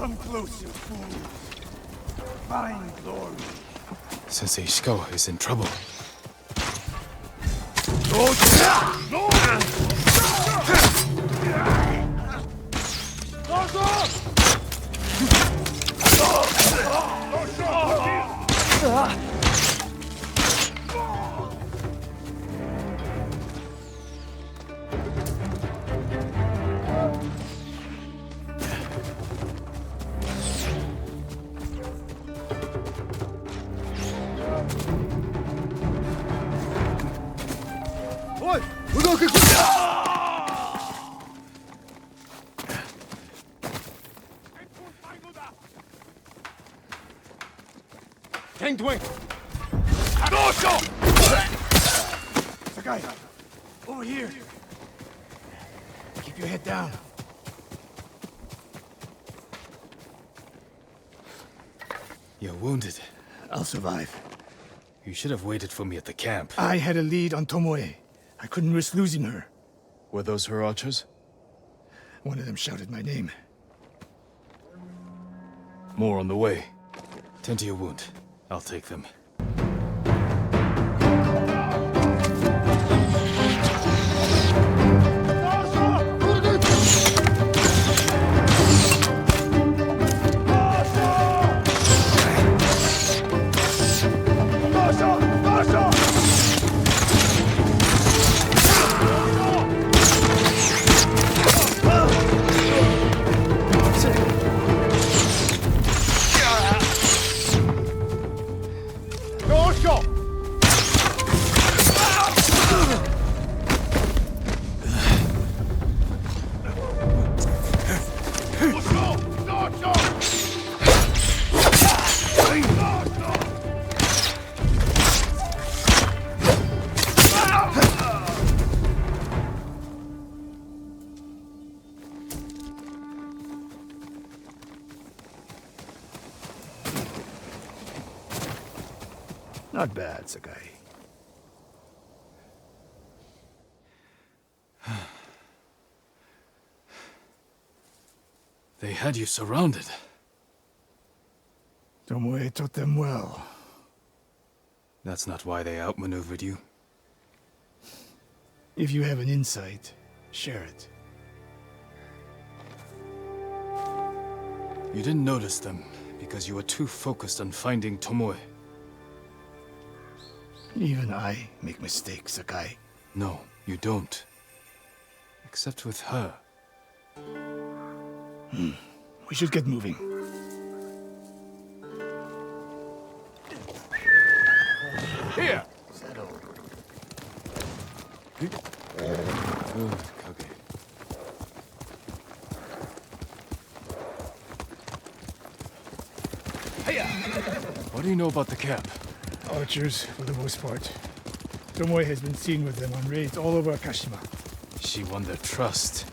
Come closer, fool. Find glory. Sensei Ishikawa is in trouble. Sakai, over here. Keep your head down. You're wounded. I'll survive. You should have waited for me at the camp. I had a lead on Tomoe. I couldn't risk losing her. Were those her archers? One of them shouted my name. More on the way. Tend to your wound. I'll take them. Not bad, Sakai. They had you surrounded. Tomoe taught them well. That's not why they outmaneuvered you. If you have an insight, share it. You didn't notice them because you were too focused on finding Tomoe. Even I make mistakes, Sakai. No, you don't. Except with her. We should get moving. Here! Settle. Good, Kage. What do you know about the camp? Archers, for the most part. Tomoe has been seen with them on raids all over Akashima. She won their trust.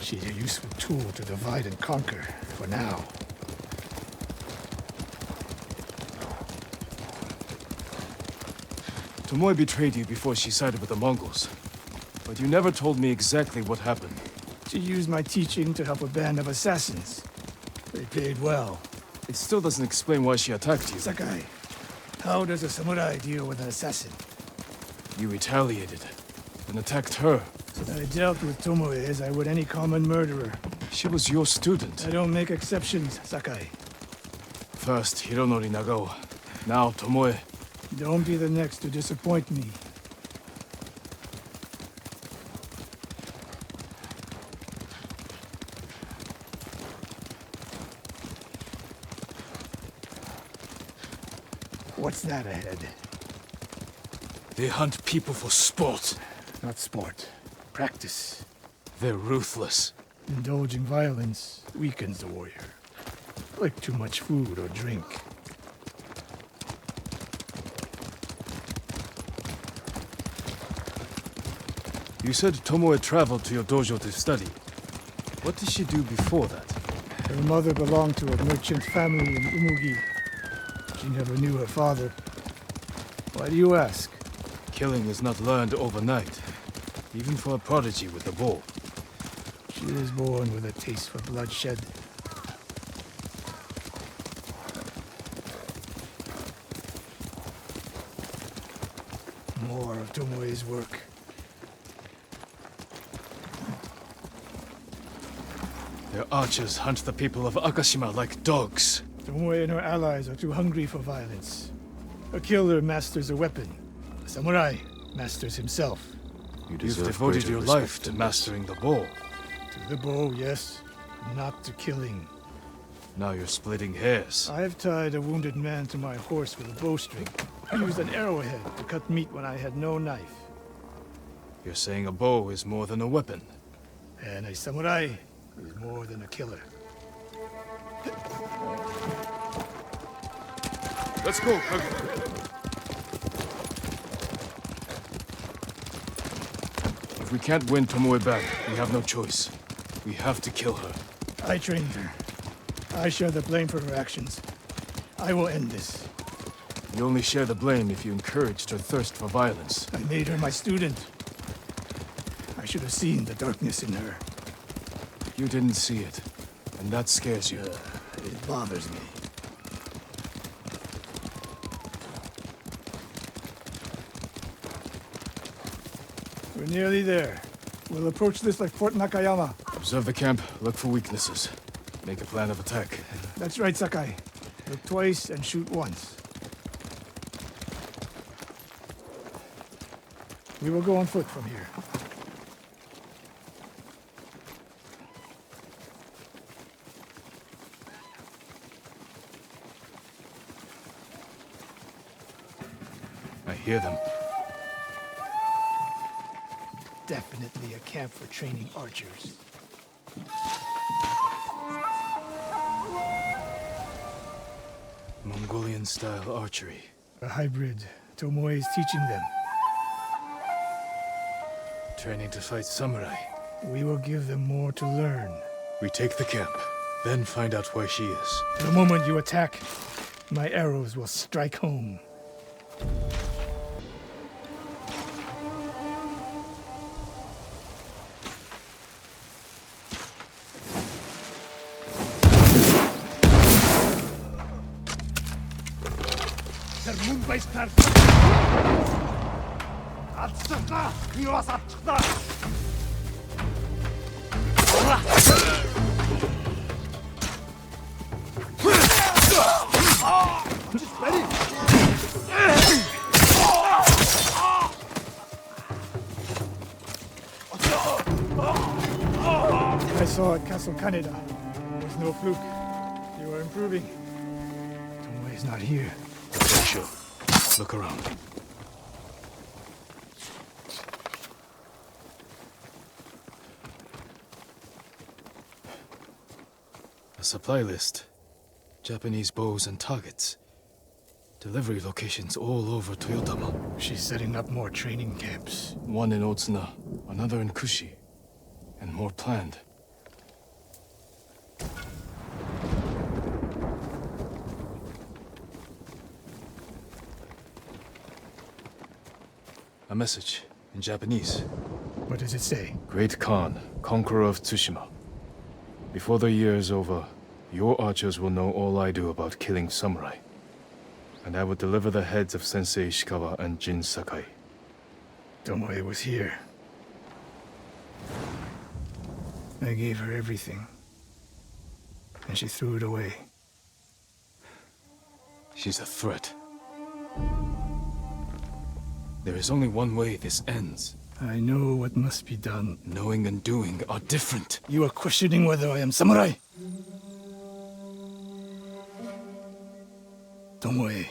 She's a useful tool to divide and conquer, for now. Tomoe betrayed you before she sided with the Mongols. But you never told me exactly what happened. She used my teaching to help a band of assassins. They paid well. It still doesn't explain why she attacked you. Sakai, how does a samurai deal with an assassin? You retaliated and attacked her. I dealt with Tomoe as I would any common murderer. She was your student. I don't make exceptions, Sakai. First Hironori Nagao, now Tomoe. Don't be the next to disappoint me. What's that ahead? They hunt people for sport. Not sport. Practice. They're ruthless. Indulging violence weakens the warrior. Like too much food or drink. You said Tomoe traveled to your dojo to study. What did she do before that? Her mother belonged to a merchant family in Umugi. She never knew her father. Why do you ask? Killing is not learned overnight, even for a prodigy with the bow. She was born with a taste for bloodshed. of Tomoe's work. Their archers hunt the people of Akashima like dogs. Tomoe and her allies are too hungry for violence. A killer masters a weapon. A samurai masters himself. You've devoted your life to mastering the bow. To the bow, yes. Not to killing. Now you're splitting hairs. I have tied a wounded man to my horse with a bowstring. I used an arrowhead to cut meat when I had no knife. You're saying a bow is more than a weapon. And a samurai is more than a killer. Let's go, Kage. If we can't win Tomoe back, we have no choice. We have to kill her. I trained her. I share the blame for her actions. I will end this. You only share the blame if you encouraged her thirst for violence. I made her my student. I should have seen the darkness in her. You didn't see it, and that scares you. It bothers me. We're nearly there. We'll approach this like Fort Nakayama. Observe the camp, look for weaknesses. Make a plan of attack. That's right, Sakai. Look twice and shoot once. We will go on foot from here. I hear them. Definitely a camp for training archers. Mongolian-style archery. A hybrid. Tomoe is teaching them. Training to fight samurai. We will give them more to learn. We take the camp, then find out where she is. The moment you attack, my arrows will strike home. I saw at Castle Kaneda. It was no fluke. You are improving. Tomoe is not here. Sure. Look around. A supply list. Japanese bows and targets. Delivery locations all over Toyotama. She's setting up more training camps. One in Otsuna, another in Kushi, and more planned. A message in Japanese. What does it say? Great Khan, conqueror of Tsushima. Before the year is over, your archers will know all I do about killing samurai. And I will deliver the heads of Sensei Ishikawa and Jin Sakai. Tomoe was here. I gave her everything. And she threw it away. She's a threat. There is only one way this ends. I know what must be done. Knowing and doing are different. You are questioning whether I am samurai? Tomoe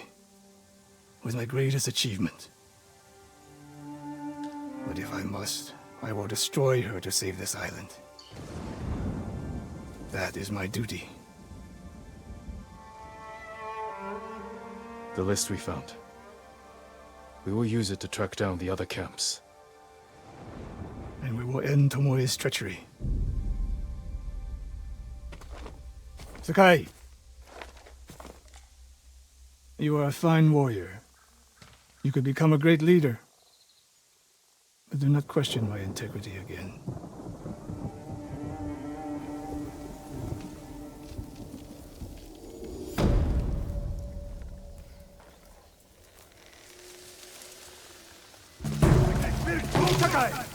was my greatest achievement. But if I must, I will destroy her to save this island. That is my duty. The list we found. We will use it to track down the other camps. And we will end Tomoe's treachery. Sakai! You are a fine warrior. You could become a great leader. But do not question my integrity again. Sakai!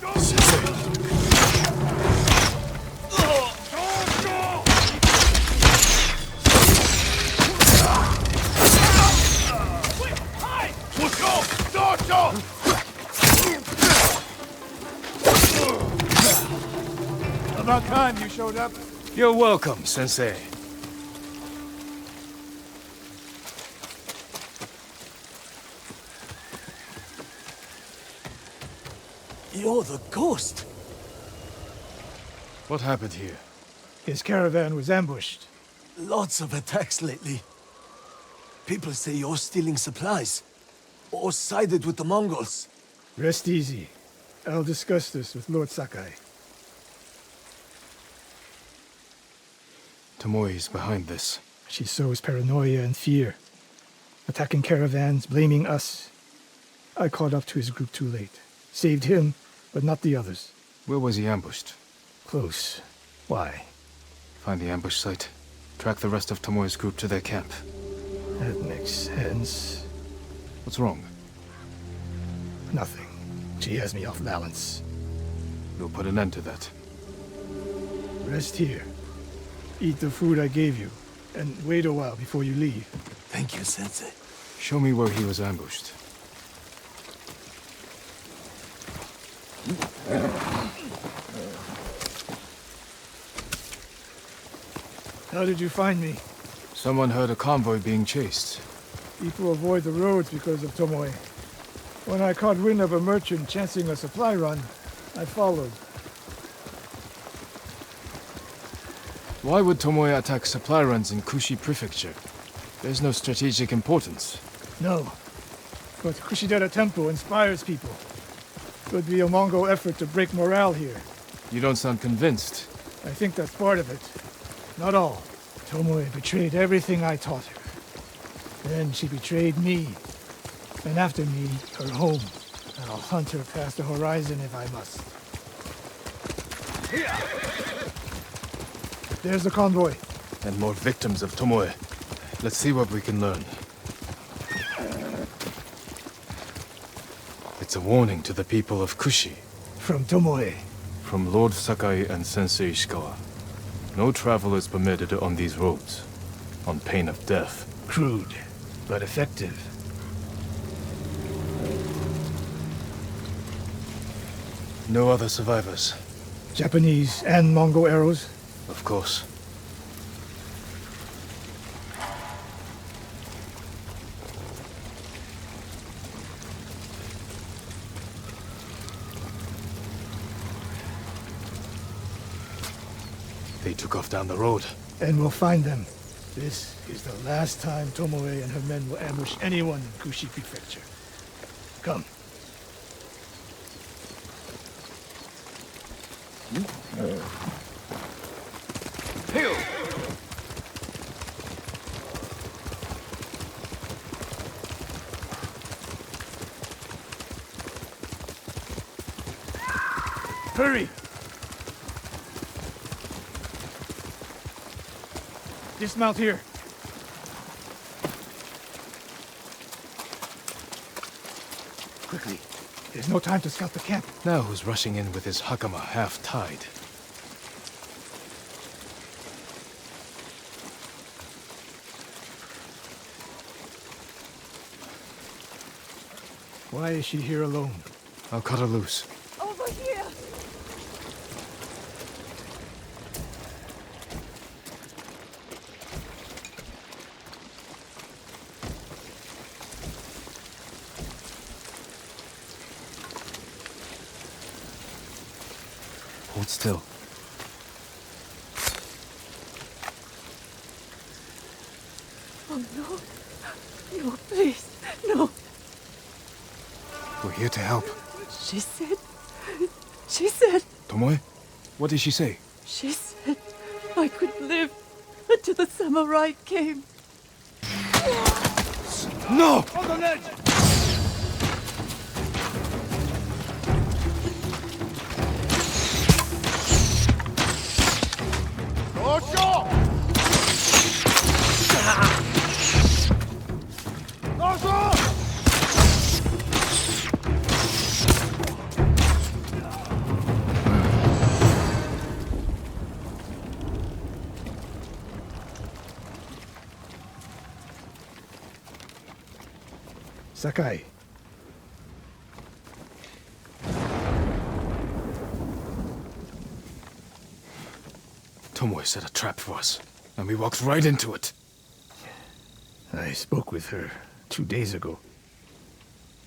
About time you showed up. You're welcome, Sensei. You're the ghost. What happened here? His caravan was ambushed. Lots of attacks lately. People say you're stealing supplies. Or sided with the Mongols. Rest easy. I'll discuss this with Lord Sakai. Tomoe is behind this. She sows paranoia and fear. Attacking caravans, blaming us. I caught up to his group too late. Saved him, but not the others. Where was he ambushed? Close. Why? Find the ambush site. Track the rest of Tomoe's group to their camp. That makes sense. What's wrong? Nothing. She has me off balance. We'll put an end to that. Rest here. Eat the food I gave you, and wait a while before you leave. Thank you, Sensei. Show me where he was ambushed. How did you find me? Someone heard a convoy being chased. People avoid the roads because of Tomoe. When I caught wind of a merchant chancing a supply run, I followed. Why would Tomoe attack supply runs in Kushi Prefecture? There's no strategic importance. No. But Kushidera Temple inspires people. Could be a Mongol effort to break morale here. You don't sound convinced. I think that's part of it. Not all. Tomoe betrayed everything I taught her. Then she betrayed me. And after me, her home. I'll hunt her past the horizon if I must. There's the convoy. And more victims of Tomoe. Let's see what we can learn. It's a warning to the people of Kushi. From Tomoe. From Lord Sakai and Sensei Ishikawa. No travel is permitted on these roads, on pain of death. Crude, but effective. No other survivors. Japanese and Mongol arrows? Of course. They took off down the road. And we'll find them. This is the last time Tomoe and her men will ambush anyone in Kushi Prefecture. Come. Hurry! Dismount here. Quickly. There's no time to scout the camp. Now who's rushing in with his hakama half-tied? Why is she here alone? I'll cut her loose. Over here! Hold still. Oh no! No, please, no! We're here to help. She said... Tomoe? What did she say? She said I could live until the samurai came. No! On the ledge! Sakai. Tomoe set a trap for us, and we walked right into it. I spoke with her 2 days ago.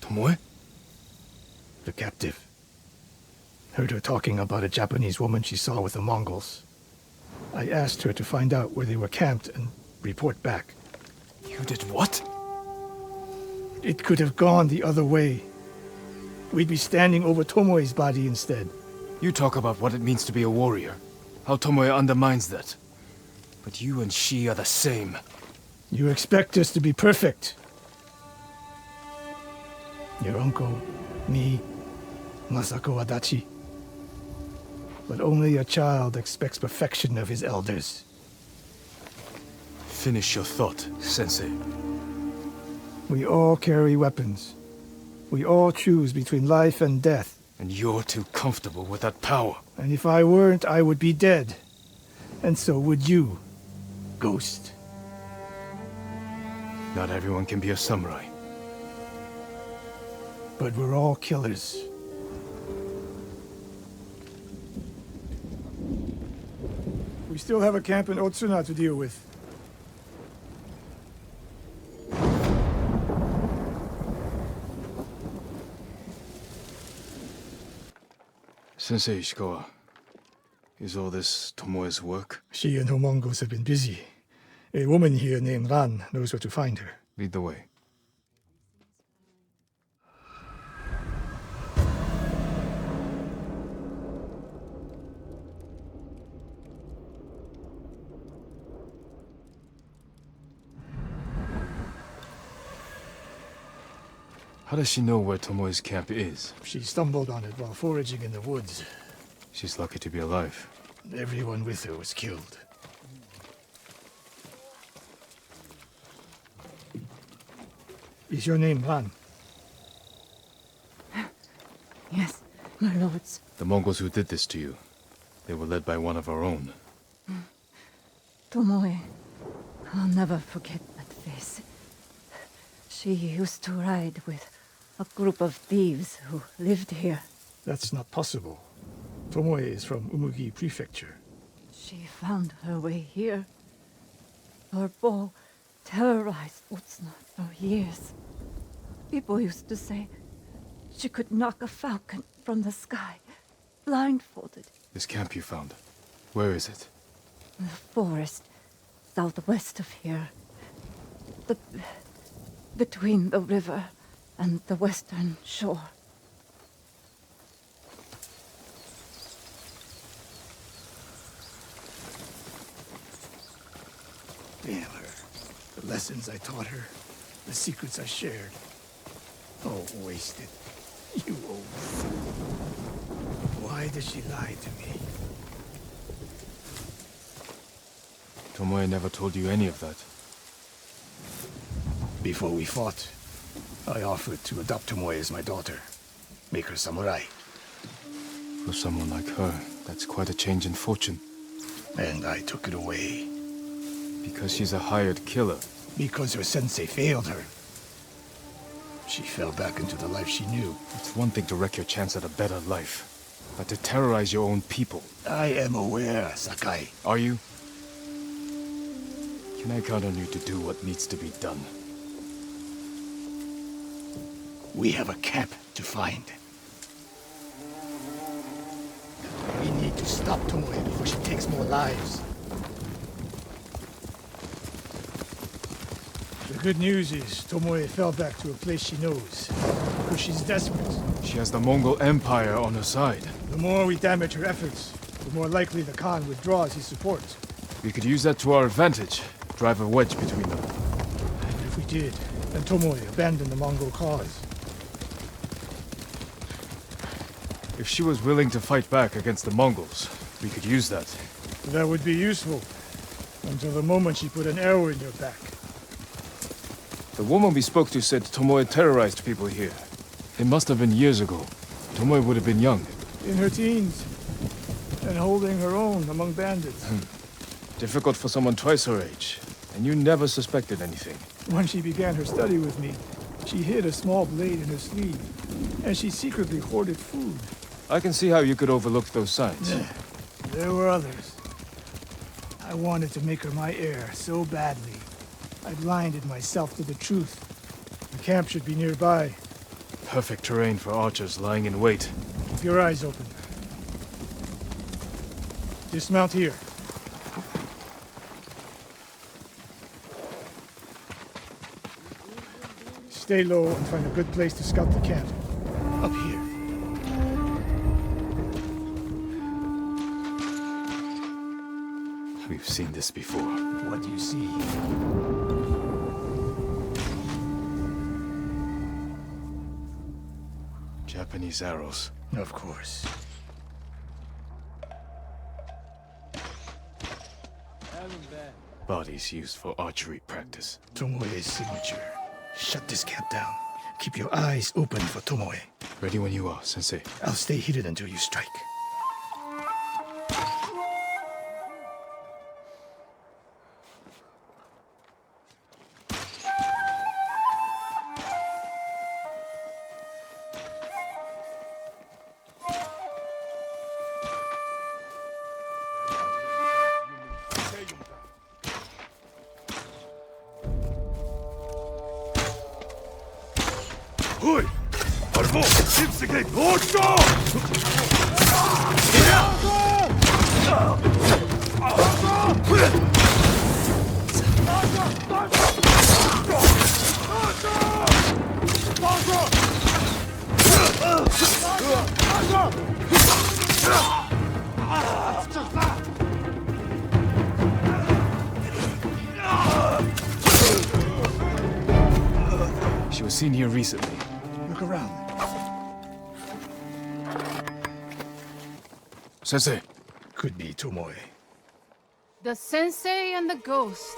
Tomoe? The captive. Heard her talking about a Japanese woman she saw with the Mongols. I asked her to find out where they were camped and report back. You did what? It could have gone the other way. We'd be standing over Tomoe's body instead. You talk about what it means to be a warrior, how Tomoe undermines that. But you and she are the same. You expect us to be perfect. Your uncle, me, Masako Adachi. But only a child expects perfection of his elders. Finish your thought, Sensei. We all carry weapons. We all choose between life and death. And you're too comfortable with that power. And if I weren't, I would be dead. And so would you, Ghost. Not everyone can be a samurai. But we're all killers. We still have a camp in Otsuna to deal with. Sensei Ishikawa, is all this Tomoe's work? She and her Mongols have been busy. A woman here named Ran knows where to find her. Lead the way. How does she know where Tomoe's camp is? She stumbled on it while foraging in the woods. She's lucky to be alive. Everyone with her was killed. Is your name Ran? Yes, my lords. The Mongols who did this to you, they were led by one of our own. Tomoe. I'll never forget that face. She used to ride with a group of thieves who lived here. That's not possible. Tomoe is from Umugi Prefecture. She found her way here. Her bow terrorized Otsuna for years. People used to say she could knock a falcon from the sky, blindfolded. This camp you found, where is it? The forest, southwest of here. Between the river and the western shore. Damn her. The lessons I taught her, the secrets I shared. Oh, wasted. You old fool. Why does she lie to me? Tomoe never told you any of that. Before we fought, I offered to adopt Tomoe as my daughter. Make her samurai. For someone like her, that's quite a change in fortune. And I took it away. Because she's a hired killer. Because her sensei failed her. She fell back into the life she knew. It's one thing to wreck your chance at a better life, but to terrorize your own people. I am aware, Sakai. Are you? Can I count on you to do what needs to be done? We have a camp to find. We need to stop Tomoe before she takes more lives. The good news is Tomoe fell back to a place she knows. Because she's desperate. She has the Mongol Empire on her side. The more we damage her efforts, the more likely the Khan withdraws his support. We could use that to our advantage. Drive a wedge between them. And if we did, then Tomoe abandoned the Mongol cause. If she was willing to fight back against the Mongols, we could use that. That would be useful. Until the moment she put an arrow in your back. The woman we spoke to said Tomoe terrorized people here. It must have been years ago. Tomoe would have been young. In her teens. And holding her own among bandits. Difficult for someone twice her age. And you never suspected anything. When she began her study with me, She hid a small blade in her sleeve, and she secretly hoarded food. I can see how you could overlook those signs. There were others. I wanted to make her my heir so badly. I blinded myself to the truth. The camp should be nearby. Perfect terrain for archers lying in wait. Keep your eyes open. Dismount here. Stay low and find a good place to scout the camp. Up here. We've seen this before. What do you see? Japanese arrows. Of course. Bodies used for archery practice. Tomoe's signature. Shut this camp down. Keep your eyes open for Tomoe. Ready when you are, Sensei. I'll stay hidden until you strike. Hui! Arvo! Instigate! Ordo! She was seen here recently. Look around. Sensei. Could be Tomoe. The Sensei and the Ghost.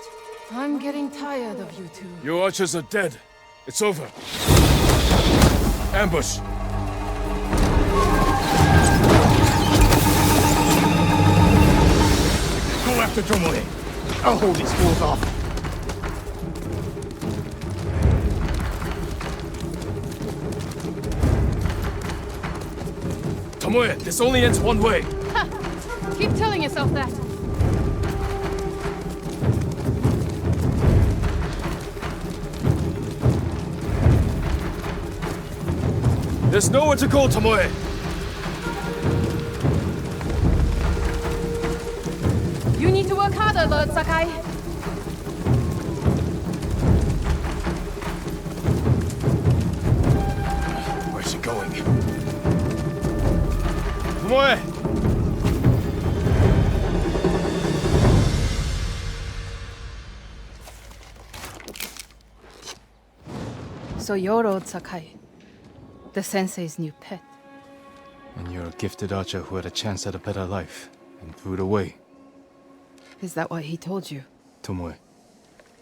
I'm getting tired of you two. Your archers are dead. It's over. Ambush! Go after Tomoe. I'll hold these fools off. Tomoe, this only ends one way. Keep telling yourself that. There's nowhere to go, Tomoe. You need to work harder, Lord Sakai. Where's she going? Tomoe! So you're Lord Sakai, the Sensei's new pet. And you're a gifted archer who had a chance at a better life and threw it away. Is that what he told you? Tomoe,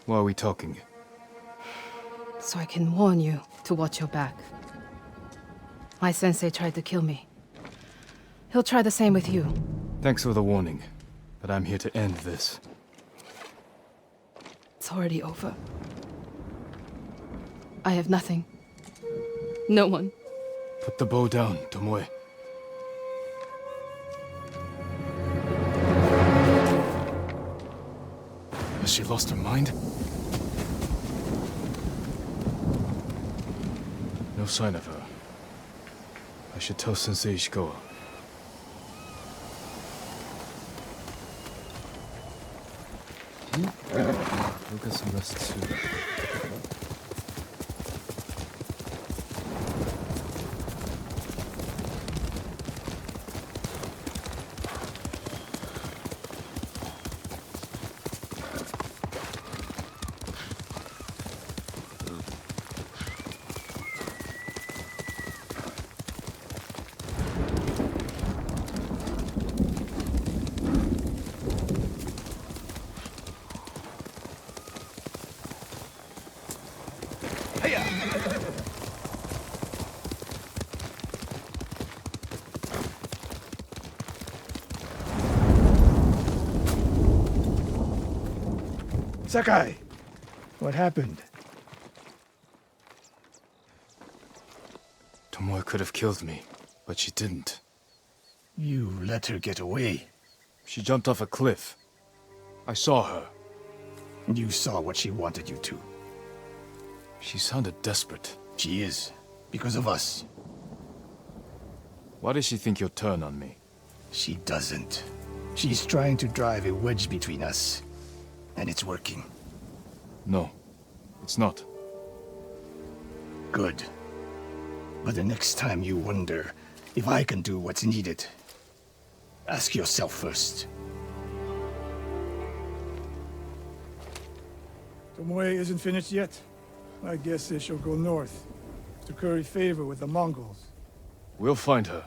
why are we talking? So I can warn you to watch your back. My sensei tried to kill me. He'll try the same with you. Thanks for the warning, but I'm here to end this. It's already over. I have nothing. No one. Put the bow down, Tomoe. Has she lost her mind? No sign of her. I should tell Sensei Ishikawa. We'll get some rest soon. Sakai! What happened? Tomoe could have killed me, but she didn't. You let her get away. She jumped off a cliff. I saw her. You saw what she wanted you to. She sounded desperate. She is. Because of us. Why does she think you'll turn on me? She doesn't. She's trying to drive a wedge between us. And it's working. No, it's not. Good. But the next time you wonder if I can do what's needed, ask yourself first. Tomoe isn't finished yet. I guess she'll go north to curry favor with the Mongols. We'll find her.